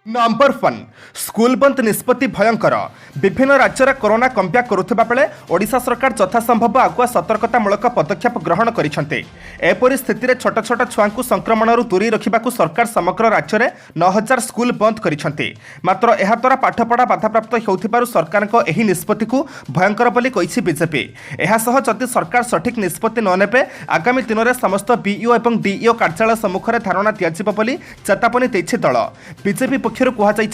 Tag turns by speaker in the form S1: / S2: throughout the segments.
S1: Number 1 school बंद निष्पत्ति भयंकर विभिन्न राज्य कोरोना कंप्या करुवा बेले ओडिशा सरकार यथासंभव आगुआ सतर्कतामूलक पदक्षेप ग्रहण करिसेंते। एपरि स्थिति रे छोट छोट छुआंकु संक्रमण दूरी रखिबाकु सरकार समग्र राज्य में 9000 स्कूल बंद करिसेंते। मात्र एहा द्वारा पाठपढ़ा बाधाप्राप्त होउथिबारु सरकारको एही निष्पत्ति को भयंकर बोली कहिछि बीजेपी। एहा सह जदि सरकार सठिक निष्पत्ति न नेबे आगामी दिन में समस्त बीईओ एवं डीईओ कार्यालय सम्मुख में धारणा दियाजिब बोली चेतावनी दैछि दल। बीजेपी पक्षर कहुई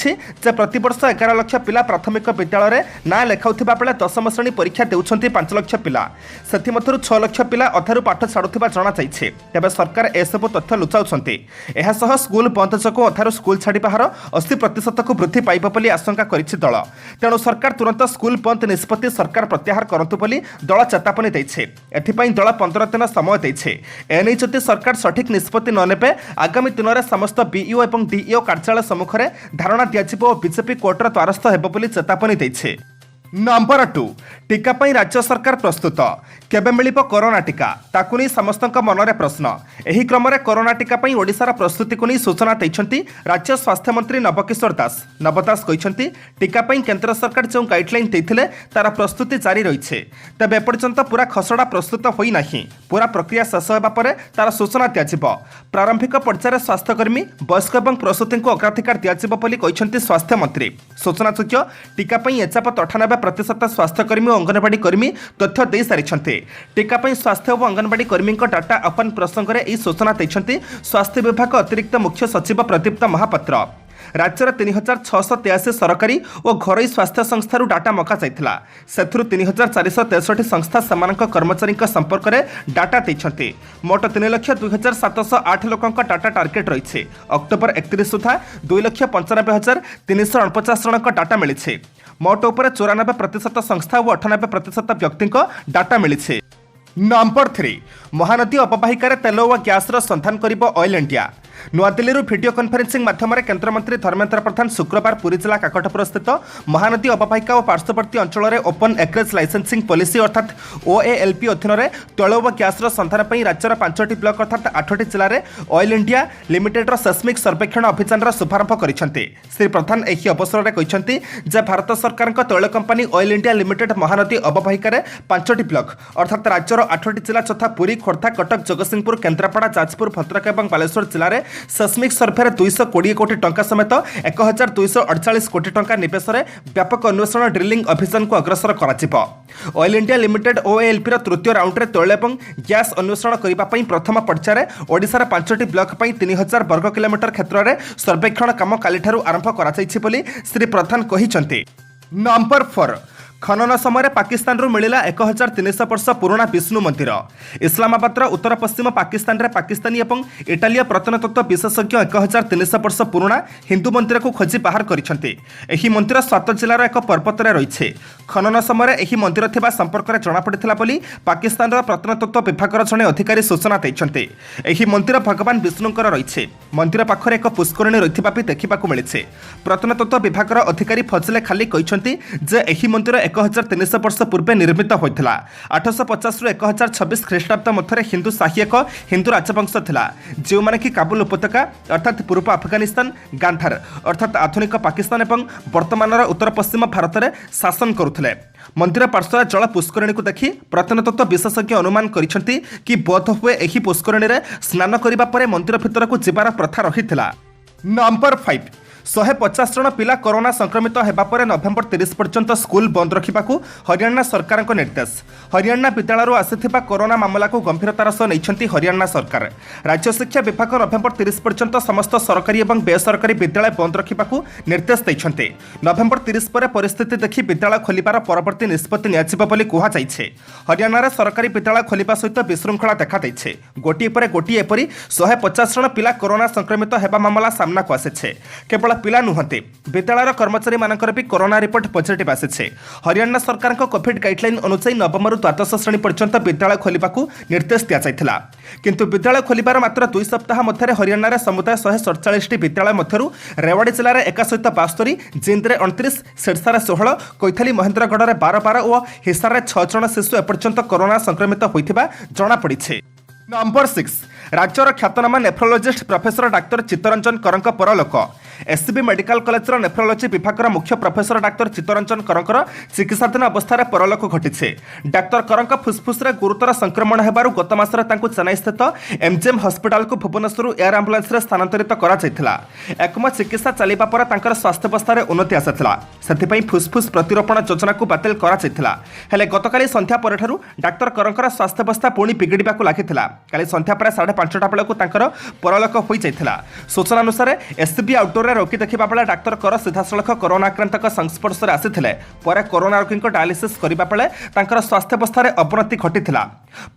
S1: प्रतिवर्ष 11 लाख पिला प्राथमिक विद्यालय ना लेखाउथिबा बेले 10वीं श्रेणी परीक्षा देउछन्ति 5 लाख पिला। सेथिमध्यरु 6 लाख पिला अधारु पाठ छाड़ुथिबा जणा जाइछे। तेबे सरकार एसबु तथ्य लुचाउछन्ति। एहा सह स्कूल बंद जोगु अधारु स्कूल छाड़िबा हार 80% को वृद्धि पाइब बोली आशंका करिछि दल। तेणु सरकार तुरंत स्कूल बंद निष्पत्ति सरकार प्रत्याहार करंतु बोली दल चेतावनी दैछे। एथिपई दल 15 दिन समय दैछे। एनै जदि सरकार सठिक निष्पत्ति न नेबे आगामी दिन में समस्त बीईओ एवं डीईओ कार्यालय सम्मुख में धारणा दियाजिबो बीजेपी कोर्टर द्वारस्थ हेबो बोली चेतावनी दैछे। नंबर 2 टीका पई राज्य सरकार प्रस्तुत केबे मिलिबो कोरोना टीका ताकु नहीं समस्तक मनरे प्रश्न। एही क्रम में कोरोना टीका पई ओडिशार प्रस्तुति को नहीं सूचना दैछन्ति राज्य स्वास्थ्य मंत्री नवकिशोर दास। नवदास कहिसन्ति टीका पई केंद्र सरकार जो गाइडलाइन दैथिले तार प्रस्तुति जारी रहिछे। तबे एपर्यंत पूरा खसड़ा प्रस्तुत होई नाही। पूरा प्रक्रिया शेष हेबा परे तार सूचना दियाजिबो। प्रारंभिक पर्यायर स्वास्थ्यकर्मी वयस्क एवं प्रसूति को अग्राधिकार दियाजिबो बोली कहिसन्ति स्वास्थ्य मंत्री। सूचनायोग्य टीका पई एचापत 98% स्वास्थ्यकर्मी और अंगनवाड़ी कर्मी तथ्य दे सारी। टीका पई स्वास्थ्य और अंगनवाड़ी कर्मी डाटा अपन प्रसंग में यह सूचना देते स्वास्थ्य विभाग अतिरिक्त मुख्य सचिव प्रदीप्त महापात्र। राज्यर 3683 सरकारी और घरोई स्वास्थ्य संस्था डाटा मका जाइथिला। सेथुरु 3463 संस्था समानक कर्मचारी संपर्क में डाटा देते। मोट 3,02,708 लोक डाटा टार्गेट रही। अक्टोबर 31 सुधा 2,95,349 जन डाटा मिली। मोट उपर 94% संस्था और 98% व्यक्ति डाटा मिली। नंबर 3 महानदी अववाहिकार तेल और गैस संधान कर ऑयल इंडिया। नुआदिल्ली वीडियो कॉन्फ्रेंसिंग माध्यम केन्द्रमंत्री धर्मेन्द्र प्रधान शुक्रवार पुरी जिला काकटपुर स्थित महानदी अववाहिका और पार्श्ववर्ती अंचल में ओपन एक्रेज लाइसेंसिंग पॉलिसी अर्थात ओएएलपी अधीन में तैल और गैस संधान पर राज्यर 5टी ब्लॉक अर्थात 8टी जिले में ऑयल इंडिया लिमिटेड सेस्मिक सर्वेक्षण अभियान शुभारंभ करिसेंते। श्री प्रधान एही अवसर में कहते जे भारत सरकार तैल company oil India limited Mahanadi अववाहिकार 5टी ब्लॉक अर्थात राज्यर 8टी जिला तथा पुरी खोर्धा कटक जगतसिंहपुर केन्द्रापड़ा जाजपुर भद्रक और बालेश्वर जिले में सेस्मिक सर्भे 220 कोटी टंका समेत 1248 कोटी टंका निवेश में व्यापक अन्वेषण ड्रिलिंग अभियान को अग्रसर करा। ऑयल इंडिया लिमिटेड ओएएलपी तृतीय राउंड में तैल और गैस अन्वेषण करने प्रथम पर्यायर ओडिशार 5टी ब्लॉक 3000 वर्ग किलोमीटर क्षेत्र में सर्वेक्षण काम कालीठारू आरंभ करा श्री प्रधान कहिसन्ते। नंबर 4 खनन समय पाकिस्तान मिला 1300 वर्ष पुराना विष्णु मंदिर। इस्लामाबाद उत्तर पश्चिम पाकिस्तान रे पाकिस्तानी और इटालीय प्रत्नतत्व विशेषज्ञ 1300 वर्ष पुराना हिंदू मंदिर को खोजी बाहर करिसेंते। एही मंदिर 7 जिलार एक पर्वत में रही। खनन समय एही मंदिर थिबा संपर्क में जनापड़ा बोली पाकिस्तान प्रत्नतत्व विभाग जड़े अधिकारी सूचना देते। एही मंदिर भगवान विष्णुंकर रही। मंदिर पाखरे एक पुष्करणी रही भी देखा मिली। प्रत्नतत्व विभाग अधिकारी फजले खाली कहते जे एही मंदिर 1300 वर्ष पूर्व निर्मित होता। 850 रु 1026 ख्रीष्टाब्द मध्य हिंदू शाही एक हिंदू राजवंश था जो माने कि काबुल उपत्यका अर्थात पूर्व अफगानिस्तान गांधार अर्थात आधुनिक पाकिस्तान और वर्तमान उत्तर पश्चिम भारत में शासन करुले। मंदिर पार्श्व जल पुष्करणी को देखि प्रत्नतत्व विशेषज्ञ अनुमान करिसेंति कि बोध हुए एही पुष्करणी रे स्नान करिबा परे मंदिर भितर को जिबार प्रथा रहिथिला। नंबर 5 150 जन पिला कोरोना संक्रमित हेबा परे नवेम्बर 30 पर्यंत स्कूल बंद रखिबाकू हरियाणा सरकार को निर्देश। हरियाणा विद्यालय आसिथिबा कोरोना मामला को गंभीरतार सह नैछन्ति हरियाणा सरकार। राज्य शिक्षा विभाग नवेम्बर 30 पर्यंत समस्त सरकारी और बेसरकारी विद्यालय बंद रखिबाकू निर्देश दैछन्ते। नवेम्बर 30 पर परिस्थिति देखि विद्यालय खोलिबार परवर्ती निष्पत्ति नियाजिबो बोली कुहा जाइछे। हरियाणा सरकारी विद्यालय खोलिबा सहित विशृंखला देखा दैछे। गोटिए पर गोटिए एपरि 150 जन पिला कोरोना संक्रमित हेबा मामला सामना को आसिछे। केवल पिला नुहंते विद्यालय कर्मचारी मानकर भी कोरोना रिपोर्ट पॉजिटिव आसी। हरियाणा सरकार कोविड गाइडलाइन अनुसार नवम रु द्वादश श्रेणी पर्यंत विद्यालय खोलिबाकू निर्देश दिया जाइथिला। किंतु विद्यालय खोलिबार मात्र 2 सप्ताह मध्य हरियाणा रे समुदाय 147 विद्यालय मध्यरु रेवाड़ी जिले में 172, जिंद में 29, सिरसा में 16, कैथाली महेन्द्रगढ़ में 12 और हिसार में 6 जन शिशु एपर्यंत कोरोना संक्रमित होइथिबा जଣାपड़ी। नंबर 6 राज्यर ख्यातनामा नेफ्रोलोजिस्ट प्रोफेसर डाक्तर चित्तरंजन करंक परलोक। एससीबी मेडिकल कॉलेजर नेफ्रोलोजी विभाग मुख्य प्रोफेसर डाक्तर चित्तरंजन करंकर चिकित्साधीन अवस्था परलोक घटी। डाक्तर करंक फुस्फुस गुरुतर संक्रमण होबारु गत मासरे तांकु चेन्नई स्थित एमजेएम हॉस्पिटल को भुवनेश्वर एयर एम्बुलेंस रे स्थानांतरित करा जायथिला। एकम चिकित्सा चलिबा पर तांकर स्वास्थ्य अवस्था उन्नति आसाथिला। सेथिपई फुस्फुस प्रतिरोपण योजना को बातिल करा जायथिला। हेले गतकाली संध्या परठारु डाक्तर करंकर स्वास्थ्य अवस्था पुणी बिगड़िबाकु लागिथिला। काली संध्या पर 5:30 बेलकु तांकर परलोक होई जायथिला। सूचना अनुसार एससीबी आउटडोर रे रोकी देखिबा बेले डाक्तर कर सीधासलख कोरोना आक्रांतक संस्पर्श रे आसिथिले। पर कोरोना रोगी डायलिसिस करिबा बेले तांकर स्वास्थ्य अवस्था अवनति घटिथिला।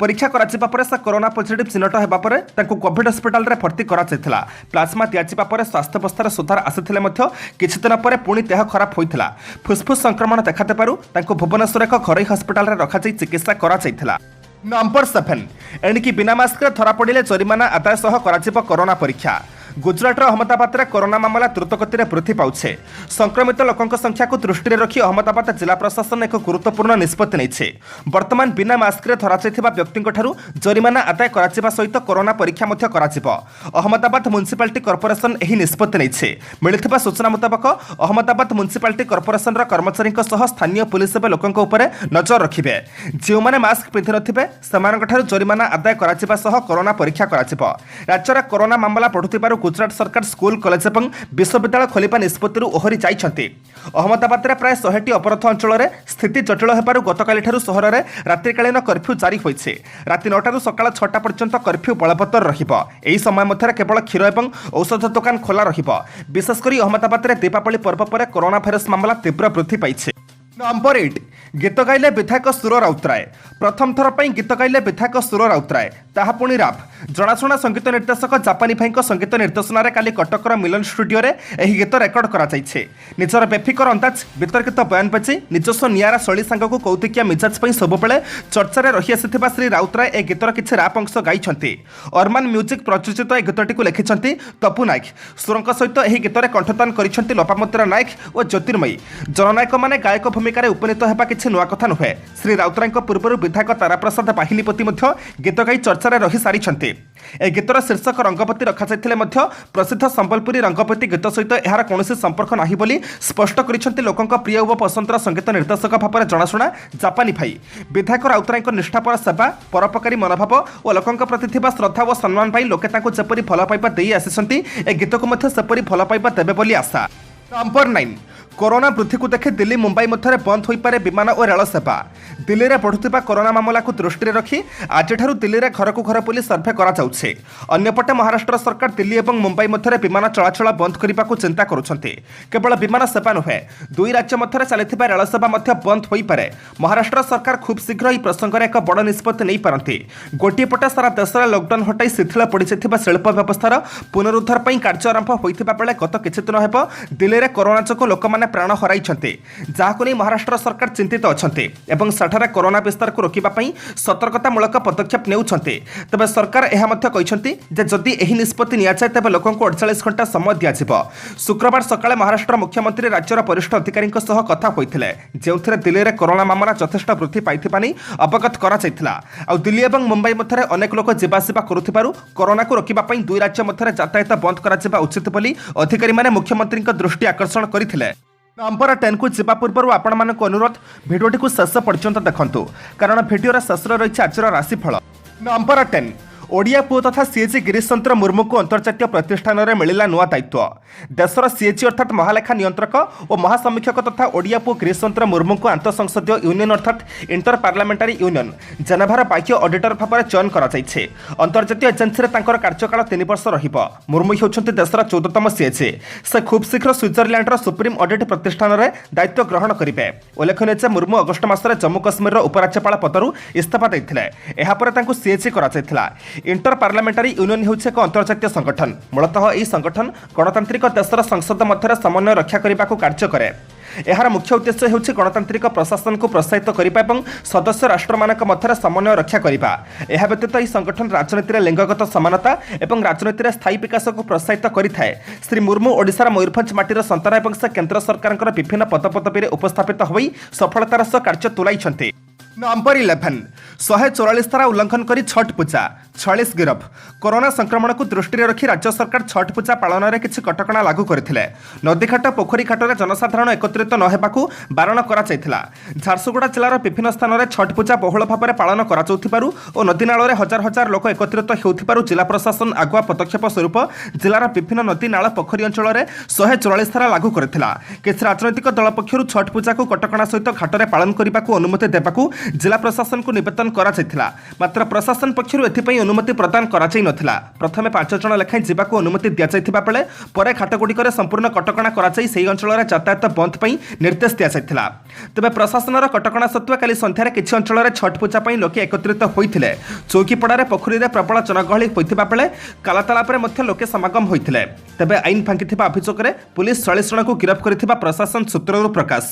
S1: परीक्षा कराजिबा परे से कोरोना पॉजिटिव चिन्हट हेबा परे तांकु कोविड हॉस्पिटल रे भर्ती करा जायथिला। प्लाज्मा दियाजिबा परे स्वास्थ्य अवस्था सुधार आसिथिले मध्य किछि दिन परे पुणी देह खराब होइथिला। फुस्फुस संक्रमण देखाते पारु तांकु भुवनेश्वर एक घरोई हॉस्पिटल रे रखा जाई चिकित्सा करा जायथिला। नंबर 7 एणिकी बिना मास्क रे धरा पड़िले जरिमाना आदाय सह कराजिबो कोरोना परीक्षा। गुजरात अहमदाबाद में कोरोना मामला द्रुतगति वृद्धि पाउछे। संक्रमित लोकों संख्या को दृष्टि रखी अहमदाबाद जिला प्रशासन एक गुरुत्वपूर्ण निष्पत्ति नहीं। वर्तमान बिना मास्क रे धरा जायथिबा व्यक्तिଙ୍କ ठारू जरिमाना आदाय कराजिबा सहित कोरोना परीक्षा मध्य कराजिबो। अहमदाबाद म्युनिसिपालिटी कॉर्पोरेशन एही निष्पत्ति नहीं। मिलिथिबा सूचना मुताबक अहमदाबाद म्युनिसिपालिटी कॉर्पोरेशन रा कर्मचारीଙ୍କ सह स्थानीय पुलिस एवं लोकों उपरे नजर रखिबे। जो माने मास्क पिंधि नथिबे सेमानଙ୍କ ठारू जरिमाना आदाय कराजिबा सह कोरोना परीक्षा कराजिबो। राज्यर कोरोना मामला बढ़ुथिबारु गुजरात सरकार स्कूल कॉलेज और विश्वविद्यालय खोलिबा निष्पत्ति ओहरी जाइछन्ति। अहमदाबाद रे प्राय 100टी अपराध अंचल में स्थिति जटिल होबारु गतकाली ठारू सहर में रात्रिकालीन कर्फ्यू जारी होइछे। राति 9 टारू सकाळ 6टा पर्यंत कर्फ्यू बलवत्तर रहिबो। एही समय मध्य केवल क्षीर और औषध दुकान खोला रहिबो। विशेषकर अहमदाबाद रे दीपावली पर्व पर कोरोना भाइरस मामला तीव्र वृद्धि पाइछे। नंबर 8 गीत गाइले विधायक सुर राउतराय। प्रथम थर पर गीत गाइले विधायक सुर राउतराय ताहा पुणी राप। जनाशुना संगीत निर्देशक जापानी भाई संगीत निर्देशन काली कटकर मिलन स्टूडियो रे एही गीत रेकर्ड करा जायछे। निजर बेफिकर अंदाज वितर्कित बयान बची निजस्व नियारा शैली सांगक कौतुकिया मिजाज पर सबुबले चर्चा रे रही आसिथिबा श्री राउतराय ए गीतर किछि राप अंश गाइछन्ति। अरमान म्यूजिक प्रयोजित ए गीतटी को लिखिछन्ति तपु नायक। सुरंक सहित एही गीतरे कंठदान करिछन्ति लोपामुद्रा नायक और ज्योतिर्मयी। जननायक माने गायक भूमिका रे उपनीत हेबा किछि नुआ कथा नुहे। श्री राउतराय पूर्व विधायक ताराप्रसाद बाहिनीपति गीत गाई चर्चा रे रही सारिछन्ति। ए गीतर शीर्षक रंगपति रखा जायथिले मध्य प्रसिद्ध संबलपुरी रंगपति गीत सहित एहार कौनसी संपर्क नाही बोली स्पष्ट करिसेंति लोकंक प्रिय व पसंदर संगीत निर्देशक भाବରେ जनाशुना जापानी भाई। विधायक राउतरायଙ୍କ निष्ठापर सेवा परोपकारी मनोभाव और लोकंक प्रति थिबा श्रद्धा और सम्मान पाई लोके तांको जेपरि भल पाइबा देई आसिसंति ए गीतको मध्य सेपरि भल पाइबा देबे बोली आशा। नंबर 9 कोरोना वृद्धि को देखे दिल्ली मुंबई मध्य बंद हो पारे विमान और रेल सेवा। दिल्ली में बढ़ुवा कोरोना मामला को दृष्टि रखी आज दिल्ली में घर को घर पुलिस सर्भे कराउछे। अन्यपटे महाराष्ट्र सरकार दिल्ली और मुंबई मध्य विमान चलाचल बंद करने को चिंता करुछन्ति। केवल विमान सेवा नुहे दुई राज्य मध्य चलता रेल सेवा बंद हो पारे। महाराष्ट्र सरकार खूब शीघ्र यह प्रसंग में एक बड़ निष्पत्ति नहीं पारती। गोटे पटे सारा देश में लॉकडाउन हटाई शिथिल पड़ जाइथिबा शिल्प व्यवस्थार पुनरुद्धार पर कार्य आरंभ होइथिबा बेले गत किछि दिन हेब दिल्ली में कोरोना जोगु लोकमाने प्राण हराइछन्ति। जाहाको नै महाराष्ट्र सरकार चिंतित अछन्ति एवं सेठारे कोरोना विस्तार को रोकिबा पई सतर्कतामूलक पदक्षेप नेउछन्ति। तबे सरकार एहा मध्य कहिछन्ति जे जदि एही निष्पत्ति निया जाय तबे लोकंको 48 घंटा समय दियाजिबो। शुक्रवार सकाळे महाराष्ट्र मुख्यमंत्री राज्यर वरिष्ठ अधिकारीଙ୍କ सह कथा होइथिले जेउथिरे दिल्ली रे कोरोना मामला यथेष्ट वृद्धि पाइथिबा नै अवगत करा जायथिला। आ दिल्ली एवं मुंबई मध्य अनेक लोक जीवासीबा करुथिबारु कोरोना को रोकिबा पई दुई राज्य मध्य यातायात बंद करा जिबा उचित बोली अधिकारी माने मुख्यमंत्रीଙ୍କ दृष्टि आकर्षण करथिले। नंबर 10 को जीवा पूर्व आपण मानक अनुरोध भिडियोटी को शेष पर्यंत देखंतु कारण भिडियोर शेष रही आज राशिफल। नंबर 10 ओडिया पुओ तथा सीएजी गिरीश चंद्र मुर्मू को अंतर्जातीय प्रतिष्ठान में मिला नुआ दायित्व। देशर सीएजी अर्थात महालेखा नियंत्रक और महासमीक्षक तथा ओडिया पुओ गिरीश चंद्र मुर्मू को आंत संसदीय यूनियन अर्थात इंटर पार्लियामेंटारी यूनियन जेनेभार बाह्य ऑडिटर भाव चयन कर अंतर्जातीय एजेन्सी में कार्यकाल 3 वर्ष रहिबो। मुर्मू होउछन्ति देशर 14तम सीएजी। से खूब शीघ्र स्विट्जरलैंड सुप्रीम ऑडिट प्रतिष्ठान में दायित्व ग्रहण करेंगे। उल्लेखनीय जे मुर्मू अगस्ट मासरे जम्मू काश्मीर उपराज्यपाल पदरू इस्तीफा देइथिले। एहा परे तांकु सीएजी कराଯାଇଥିଲା। इंटर पार्लियामेंटारी यूनियन होउछे एक अंतर्जातीय संगठन। मूलतः यह संगठन गणतांत्रिक देशर संसद मध्य समन्वय रक्षा करने को कार्य करे। यार मुख्य उद्देश्य होउछि गणतांत्रिक प्रशासन को प्रोत्साहित करने और सदस्य राष्ट्र मानक मध्य समन्वय रक्षा करने। यह व्यतीत यह संगठन राजनीति में लिंगगत समानता और राजनीति में स्थायी विकास को प्रोत्साहित करिथाए। श्री मुर्मू ओडिशार मयूरभंज माटीर संतान और से केंद्र सरकार विभिन्न पदपदवी उपस्थापित होई सफलतार सह कार्य तुलाइछन्ति। नंबर 11 144 धारा उल्लंघन करी छठ पूजा 46 गिरफ। कोरोना संक्रमण को दृष्टि रखी राज्य सरकार छठ पूजा पालन में किसी कटकणा लागू करथिले। नदीघाट पोखरी घाटरे जनसाधारण एकत्रित न हेबाकू बारण करा जायथिला। झारसुगुड़ा जिलार विभिन्न स्थान में छठ पूजा बहुल भाव में पालन करा जाउथिबारु और नदी नाल हजार हजार लोक एकत्रित हेउथिबारु जिला प्रशासन आगुआ पदक्षेप स्वरूप जिलार विभिन्न नदी नाल पोखरी अंचल में 144 धारा लागू करथिला। किसी राजनैतिक दल पक्षरु छठ पूजा को कटकणा सहित घाटरे पालन करने अनुमति देबाकू जिला प्रशासन को निवेदन करा जायथिला। मात्र प्रशासन पक्षरु एथिपई अनुमति प्रदान करा जाय नथिला। प्रथमे 5 जण लेखाएं जीवाकू अनुमति दिया जायथिबा बेले परे घाटगुड़िकर संपूर्ण कटकणा करा जाय सेही अंचल में यातायात बंद पई निर्देश दिया जायथिला। तेबे प्रशासनर कटकणा सत्वे काली संध्यारे किछि अंचल में छठ पूजा पई लोके एकत्रित होइथिले। चौकीपड़ारे पोखरी रे प्रबल जनगहली होइथिबा बेले कालाताला परे मध्य लोके समागम होइथिले। तेबे आईन भांगिथिबा अभियोग रे पुलिस 46 जण को गिरफ्त करथिबा प्रशासन सूत्ररु प्रकाश।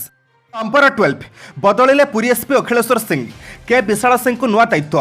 S1: नंबर 12 बदलिले पुरी एसपी अखिलेश्वर सिंह के विशाल सिंह को नुआ दायित्व।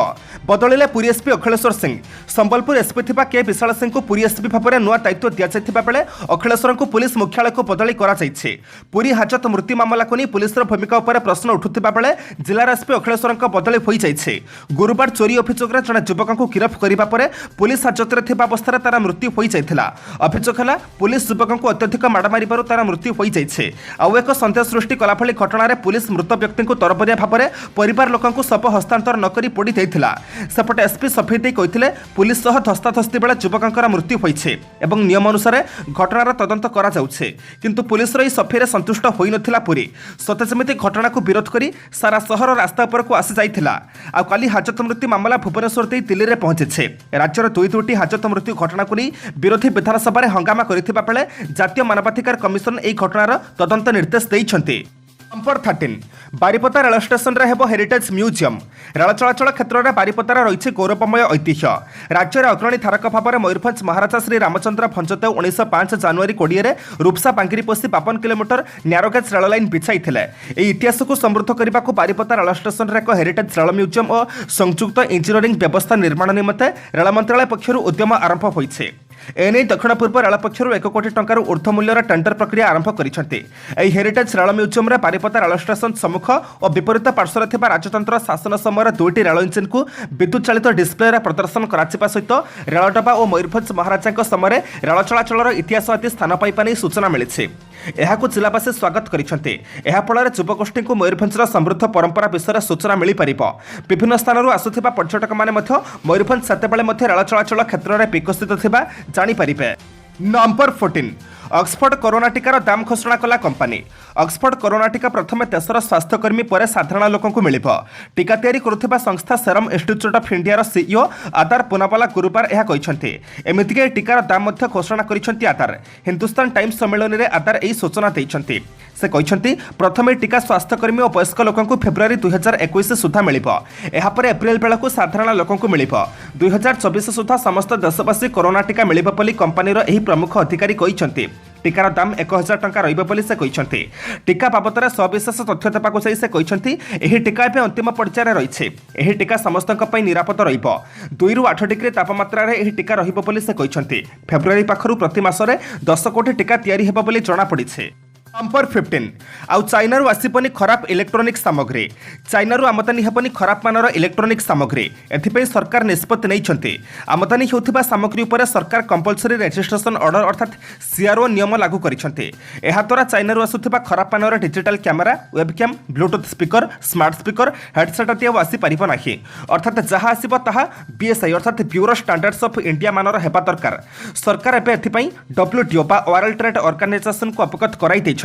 S1: बदलिले पुरी एसपी अखिलेश्वर सिंह संबलपुर एसपी थिबा के विशाल सिंह को पुरी एसपी भाव में नुआ दायित्व दिया जायथिबा बेले अखिलेश्वर को पुलिस मुख्यालय को बदली करा जायछि। पुरी हाजत मृत्यु मामला को नहीं पुलिस भूमिका उपर प्रश्न उठुथिबा बेले जिलार एसपी अखिलेश्वर बदली होई जायछि। गुरुवार चोरी अभियोग जड़े युवक को गिरफ्त करबा परे पुलिस हाजत रे थिबा अवस्था तार मृत्यु होई जायथिला। अभियोग हला पुलिस युवक को अत्यधिक माड़ मारिबारु तार मृत्यु होई जायछि। आउ एक संदेह सृष्टि कला भली घटना रे पुलिस मृत व्यक्ति को तरबरिया भाव में परिवार लोक शव हस्तांतर न करी पोड़ी देइथिला। सेपटे एसपी सफेई दे कहिथिले पुलिस सह धस्ताधस्ती बेले युवकंकर मृत्यु होइछे एवं नियम अनुसार घटनार तदंत करा जाउछे। किंतु पुलिस रे सफेरे संतुष्ट होई नथिला। पुरी सते समिति घटना को विरोध करी सारा शहर रास्ता उपर को आसी जाइथिला। आ काली हाजत मृत्यु मामला भुवनेश्वर दे दिल्ली रे पहुंचेछे। राज्यर 2-2टी हाजत मृत्यु घटना को नहीं विरोधी विधानसभा रे हंगामा करिथिबा बेले जातीय मानवाधिकार कमिशन एही घटनार तदंत निर्देश दैछन्ते। नंबर 13 बारिपदा रेल स्टेशन रे हेबो हेरिटेज म्यूजियम। रेल चलाचल क्षेत्र में बारिपदार रही गौरवमय ऐतिह्य। राज्य में अग्रणी धारक भाव में मयूरभंज महाराजा श्री रामचंद्र भंजदेव 1905 जनवरी 20 में रूपसा बांगिरीपोषी 52 किलोमीटर न्यारोगेज रेल लाइन बिछाई। इतिहास को समृद्ध करने को बारिपदा रेल स्टेशन में एक हेरिटेज रेल म्यूजियम और संयुक्त इंजीनियरिंग व्यवस्था निर्माण निमंते रेल मंत्रालय पक्षर उद्यम आरंभ होइछे। एने दक्षिण पूर्व रेल पक्षर 1 कोटी टंकार ऊर्ध्व मूल्यर टेंडर प्रक्रिया आरंभ करिसेंते। एही हेरिटेज रेल म्यूजियम रे बारिपदा रेल स्टेशन सम्मुख और विपरीत पार्श्वर थिबा राजतंत्र शासन समय 2टी रेल इंजिन को विद्युत चालित डिस्प्ले रे प्रदर्शन कराचिबा सहित रेल डबा और मयूरभंज महाराजा समय रेल चलाचल इतिहास आदि स्थान पाइबा नै सूचना मिलिছে। एहाकु जिलावासी स्वागत करिसेंते। एहा फଳରେ युवगोष्ठी को मयूरभंजर समृद्ध परंपरा विषय सूचना मिल पारिबो। विभिन्न स्थानरू आसुथिबा पर्यटक माने मध्य मयूरभंज सेतेबेले मध्य रेल चलाचल क्षेत्र में विकसित थिबा जानि पारिबे। नंबर 14 ऑक्सफोर्ड कोरोना टीकार दाम घोषणा कला कंपानी। ऑक्सफोर्ड कोरोना टीका प्रथमे देशर स्वास्थ्यकर्मी पर साधारण लोक मिलिब। टीका तैयारी करुथिबा संस्था serum institute of India CEO आदार पुनावाला गुरुवार यह कहते। एमतीक टीकार दाम घोषणा करिसेंती आदार। हिंदुस्तान टाइम्स सम्मेलन में आदार यही सूचना देइछंती। से कहते प्रथमे टीका स्वास्थ्यकर्मी और वयस्क लोक फेब्रुआरी 2021 सुधा मिलिब। एहापर एप्रिल बेलू साधारण लोक मिलिब। 2024 सुधा समस्त देशवासी कोरोना टीका मिलिब बोली कंपानीर एही प्रमुख अधिकारी कहते। टीकार दाम 1000 टंका रहिबो बोली से कहते। टीका बाबदरे सविशेष तथ्य देबाकू जाई से कहते एही टीका एबे अंतिम पर्यायर रहिछे। एही टीका समस्तक पई निरापद रहिबो। 2 ରୁ 8 डिग्री तापमात्रा रे एही टीका रहिबो बोली से कहते। फेब्रुआरी पाखरु प्रति मासरे 10 कोटी टीका तैयारी हेबो बोली जणा पड़िछे। नंबर 15 आउ चाइनारू आसिपनी खराब इलेक्ट्रोनिक सामग्री। चाइनारू आमदानी हेबनी खराब मानर इलेक्ट्रोनिक सामग्री। एथिपई सरकार निष्पत्ति नैछन्ते। आमदानी हेउथिबा सामग्री उपरे सरकार कंपलसरी रजिस्ट्रेशन ऑर्डर अर्थात सीआरओ नियम लागू करिसेंते। एहा द्वारा चाइनारू आसुथिबा खराब मानर digital camera, webcam, Bluetooth speaker, smart speaker, headset आदि आसी पारिबो नाही। अर्थात जहा आसीबो ताहा बीएसआई अर्थात ब्यूरो स्टैंडर्ड्स ऑफ इंडिया मानर हेबा दरकार। सरकार एबे एथिपई डब्ल्यूटीओ बा वर्ल्ड ट्रेड ऑर्गेनाइजेशन को अवगत कराई दैछन्ते।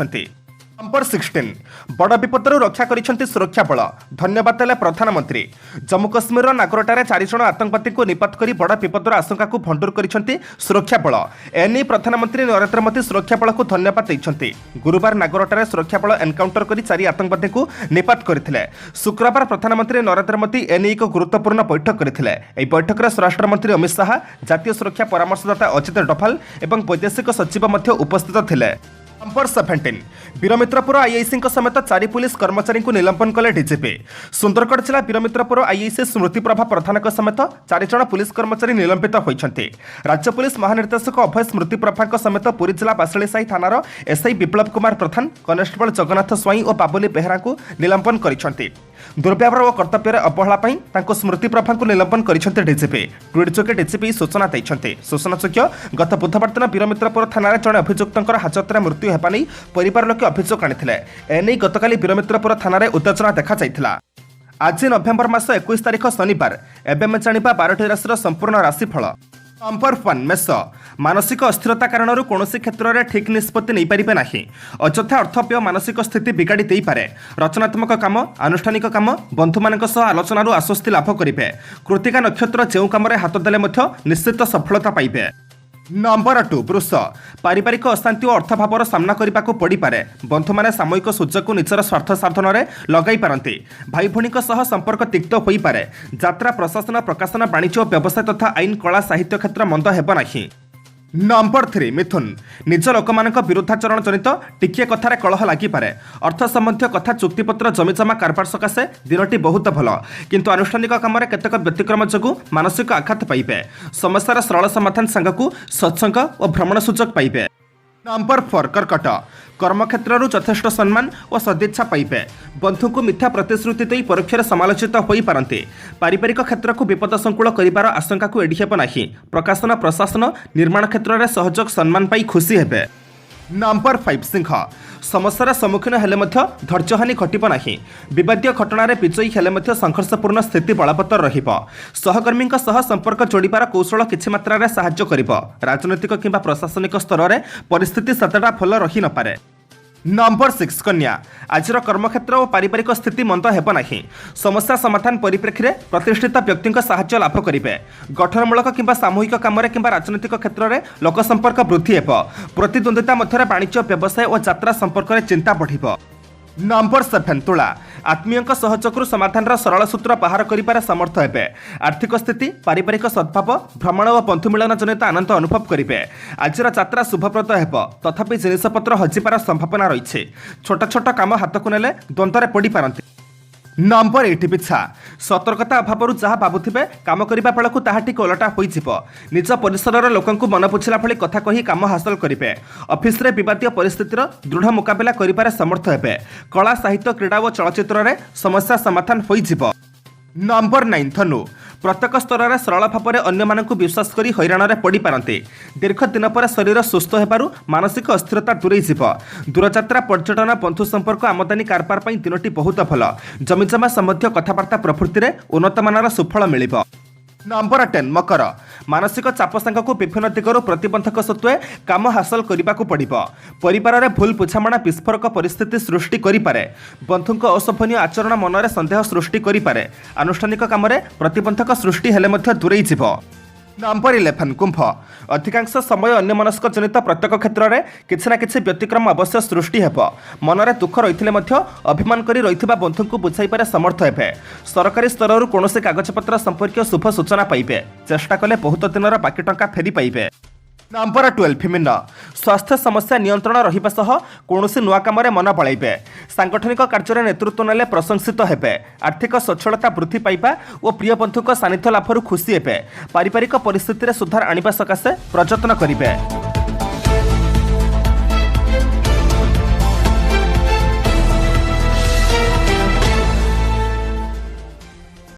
S1: नंबर 16 बड़ विपदरू रक्षा करिसेंती सुरक्षा बल। धन्यवाद देले प्रधानमंत्री। जम्मू कश्मीर नागरोटारे 4 जण आतंकवादी को निपात करी बड़ विपदर आशंका को भंडूर करिसेंती सुरक्षा बल। एनी प्रधानमंत्री नरेंद्र मोदी सुरक्षा बल को धन्यवाद दैछन्ती। गुरुवार नागरोटारे सुरक्षा बल एनकाउंटर करी 4 आतंकवादी को निपात करथिले। शुक्रवार प्रधानमंत्री नरेंद्र मोदी एनी एक गुरुत्वपूर्ण बैठक करथिले। एही बैठक रे स्वराष्ट्र मंत्री अमित शाह, जातीय सुरक्षा परामर्शदाता अजित डोभाल एवं वैदेशिक सचिव मध्य उपस्थित थिले। नंबर 17 वीरमित्रपुर आईआईसी समेत 4 पुलिस कर्मचारी को निलंबन कले डीजीपी। सुंदरगढ़ जिला वीरमित्रपुर आईआईसी स्मृति प्रभा प्रधान समेत 4 जन पुलिस कर्मचारी निलंबित होती। राज्य पुलिस महानिर्देशक अभय स्मृति प्रभा समेत पुरी जिला बासळीसाही थानार एसआई विप्लव कुमार प्रधान, कनेस्टेबल जगन्नाथ स्वाई और बाबुली बेहरा को निलंबन कर दुर्व्यवहार और कर्तव्य अवहेला स्मृति प्रभा को निलंबन कर डीजीपी। ट्विट जोगे डीजीपी सूचना देते। सूचनायोग्य गत बुधवार दिन वीरमित्रपुर थाना जड़े अभियुक्त हाजत मृत्यु होगा नहीं परिवार लोके अभियोग आनी। एने गतकाली वीरमित्रपुर थाना उत्तेजना देखा जाइथिला। आज नवेम्बर मास 21 तारिख शनिवार। एवं जानिबा 12टी राशि संपूर्ण राशिफल। नंबर 1 मेष मानसिक अस्थिरता कारण कौन क्षेत्र में ठीक निष्पत्ति नहीं पारे ना। अଯଥା अर्थव्यय मानसिक स्थिति बिगाड़ी दे पारे। रचनात्मक काम, आनुष्ठानिक काम, बंधु मान आलोचन आश्वस्ति लाभ करेंगे। कृतिका नक्षत्र जो कम हाथ देले निश्चित सफलता पाइबे। नंबर 2 वृष पारिवारिक अशांति और अर्थभावर सामना करने को पड़ पारे। बंधु मैंने सामयिक सुजोग को निजर स्वार्थ साधन में लगे पारती। भाई भौणी संपर्क तिक्त हो पारे। यात्रा, प्रशासन, प्रकाशन, वाणिज्य, व्यवसाय तथा आईन, कला, साहित्य क्षेत्र मंद हेब नहीं। नंबर 3 मिथुन निज लोक मान विरुद्धाचरण जनित टिके कथार कलह लगिपारे। अर्थ संबंधी कथा, चुक्तिपत्र, जमीजमा कारबार सकाशे दिनटी बहुत भल, किंतु आनुष्ठानिक काम केतक व्यतिक्रम जोगु मानसिक आघात पाइबे। समस्यार सरल समाधान सांगकु सत्संग और भ्रमण सुजोग पाइबे। नंबर 4 कर्कट कर्मक्षेत्र यथेष्ट सम्मान और सदिच्छा पाइबे। बंधु को मिथ्या प्रतिश्रुति दे परोक्षर समालोचित हो पारती। पारिवारिक क्षेत्र को विपद संकुल कर आशंका को एड़ी हेब नहीं। प्रकाशन, प्रशासन, निर्माण क्षेत्र में सहयोग सम्मान पाई खुशी हेबे। नंबर 5 सिंह समस्यार सम्मुखीन हेले धैर्यहानि घटब नहीं। विवादीय घटन विजयी हेले संघर्षपूर्ण स्थिति बलवत्तर रहिबो। सहकर्मी संपर्क जोड़ार कौशल किछि मात्रा साहाय्य करिबो। राजनैतिक किंबा प्रशासनिक स्तर में परिस्थिति सतटा भल रही नपारे। नंबर 6 कन्या आज कर्मक्षेत्र और पारिवारिक स्थिति मंद हेब नहीं। समस्या समाधान परिप्रेक्षी में प्रतिष्ठित व्यक्ति साहाय्य लाभ करेंगे। गठनमूलक किंबा सामूहिक काम किंबा राजनैतिक क्षेत्र में लोक संपर्क वृद्धि हेब। प्रतिद्वंदिता मध्य वाणिज्य, व्यवसाय और यात्रा संपर्क में चिंता बढ़िबो। नंबर 7 तुला आत्मीय सहयोगु समाधान सरल सूत्र बाहर कर समर्थ हेबे। आर्थिक स्थिति, पारिवारिक सद्भाव, भ्रमण और बंधु मिलन जनित आनंद अनुभव करेंगे। आज यात्रा शुभप्रद हेब, तथापि जिनिसपत्र हजिबार संभावना रही। छोट छोट काम हाथ को नेले द्वंद्व पड़ पारती। नंबर 8 पिछा सतर्कता अभाव जहाँ भावुवे काम करने बेलू ताहा टिके ओलटा हो। निज परिसर लोक मन बुझला भली कथा कही काम हासिल करेंगे। ऑफिस रे विवादीय परिस्थितिर दृढ़ मुकाबला करिबार समर्थ हेबे। कला, साहित्य, क्रीड़ा और चलचित्र में समस्या समाधान हो। नंबर 9 धनु प्रत्येक स्तर में सरल भाव में अन्य मानक विश्वास कर हैरान पड़ पारती। दीर्घ दिन पर शरीर सुस्थ होबारु मानसिक अस्थिरता दूरे जीव। दूरयात्रा, पर्यटन, बंधु संपर्क, आमदानी कारबार दिनटी बहुत भल। जमीजमा संबंधी कथबार्ता प्रभृति में उन्नतमानर सुफल मिलिबो। नंबर 10 मकर मानसिक चाप सांगक विभिन्न दिगरू प्रतिबंधक सत्वे काम हासिल करने को पड़िबो। परिवार में भूल बुझामणा विस्फोरक परिस्थिति सृष्टि करिपारे। बंधुक अशोभनीय आचरण मन में संदेह सृष्टि करिपारे। आनुष्ठानिक काम में प्रतिबंधक सृष्टि हेले मध्य दूरे जीव। नंबर 11 कुंभ अधिकांश समय अन्यमनस्क जनित प्रत्येक क्षेत्र में किसी ना किसी व्यतिक्रम अवश्य सृष्टि हेब। मनरे दुख रही अभिमान करी रहिथिबा बंधु को बुझाइबार समर्थ हेबे। सरकारी स्तर कौन कागजपत्र संपर्क शुभ सूचना पाइबे। चेष्टा कले बहुत दिन बाकी टंका फेरी पाइबे। नंबर 12 विभिन्न स्वास्थ्य समस्या नियंत्रण रहिबा सह कौनसी नुआ काम मन बळाइबे। सांगठनिक कार्य नेतृत्व नेले प्रशंसित हेबे। आर्थिक सच्छलता वृद्धि पाइबा और प्रिय बंधुक सानिध्य लाभरू खुशी हेबे। पारिवारिक परिस्थिति में सुधार आनिबा सकाशे प्रयत्न करिबे।